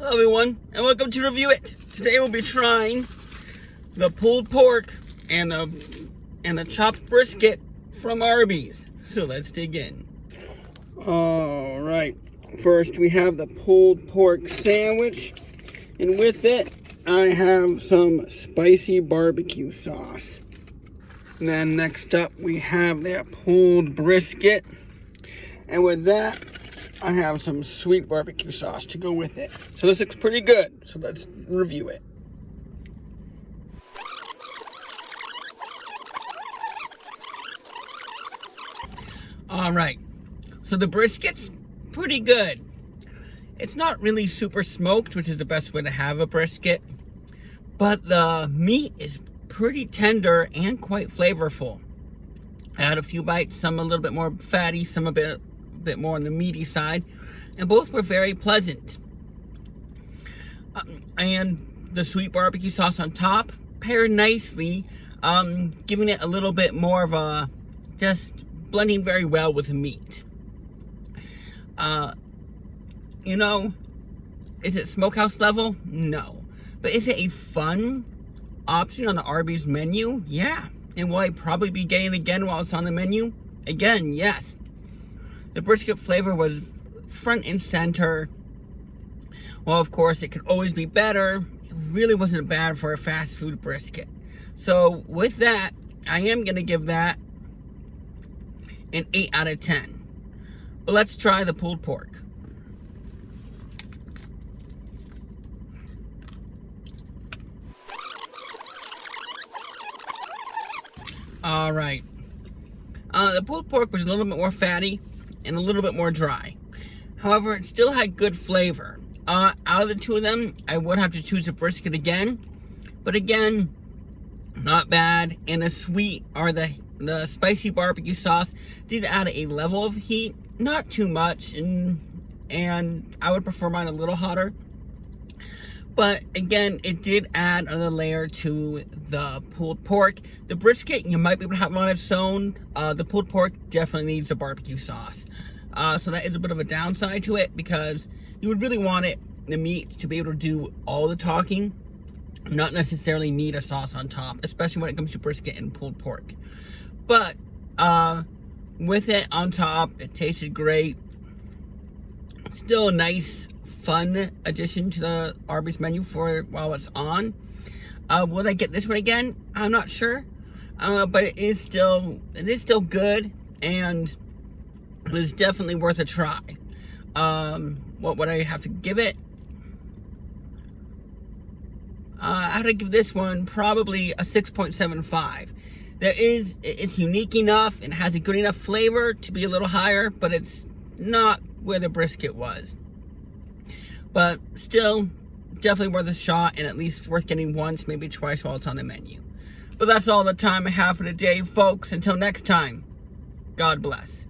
Hello everyone, and welcome to Review It. Today we'll be trying the pulled pork and the chopped brisket from Arby's. So let's dig in. Alright, first we have the pulled pork sandwich, and with it I have some spicy barbecue sauce. And then next up we have the pulled brisket, and with that I have some sweet barbecue sauce to go with it. So this looks pretty good. So let's review it. All right. So the brisket's pretty good. It's not really super smoked, which is the best way to have a brisket. But the meat is pretty tender and quite flavorful. I had a few bites, some a little bit more fatty, some a bit more on the meaty side, and both were very pleasant. And the sweet barbecue sauce on top paired nicely, giving it a little bit more of a, just blending very well with the meat. Is it smokehouse level? No. But is it a fun option on the Arby's menu? Yeah. And will I probably be getting it again while it's on the menu? Again, yes. The brisket flavor was front and center. Well, of course, it could always be better. It really wasn't bad for a fast food brisket. So with that, I am going to give that an 8 out of 10. But let's try the pulled pork. All right. The pulled pork was a little bit more fatty and a little bit more dry. However, it still had good flavor. Out of the two of them, I would have to choose a brisket again. But again, not bad. And the sweet, or the spicy barbecue sauce did add a level of heat. Not too much, and I would prefer mine a little hotter. But again, it did add another layer to the pulled pork. The brisket, you might be able to have it on its own. The pulled pork definitely needs a barbecue sauce. So that is a bit of a downside to it, because you would really want the meat to be able to do all the talking, not necessarily need a sauce on top, especially when it comes to brisket and pulled pork. But with it on top, it tasted great. Still a nice, fun addition to the Arby's menu for while it's on. Will I get this one again? I'm not sure, but it is still good, and it is definitely worth a try. What would I have to give it? I would give this one probably a 6.75. It's unique enough and has a good enough flavor to be a little higher, but it's not where the brisket was. But still, definitely worth a shot, and at least worth getting once, maybe twice while it's on the menu. But that's all the time I have for today, folks. Until next time, God bless.